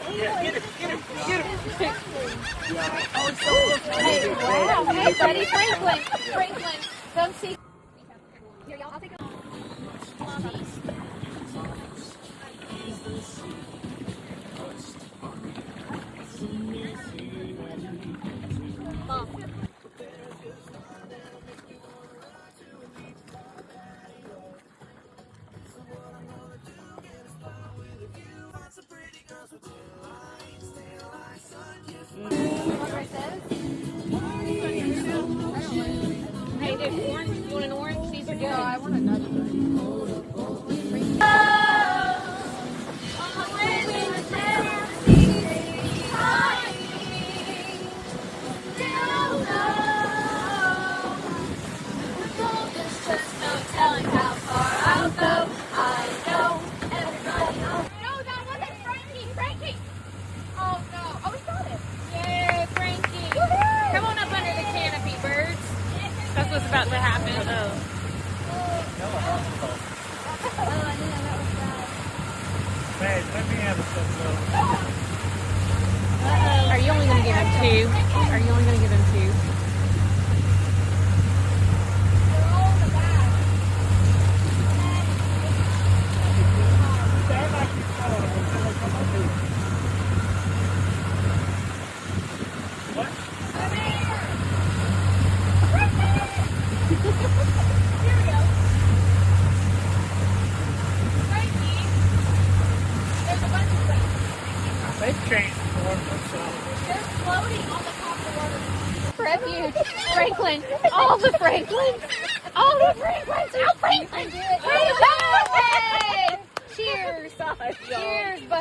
Hey, wow. Hey, buddy, Franklin. Franklin, come see. Here, y'all. I'll take it. Mom. Hey, there's orange. You want an orange? These are good. No, I want another one. That's what's about to happen. Hey, let me have a Are you only going to give him two? Are you only going to give him two? They've changed more themselves. They're floating on the top of the water. Refuge. Franklin. All the Franklins. All the Franklins. Out Franklin. Cheers, buddy.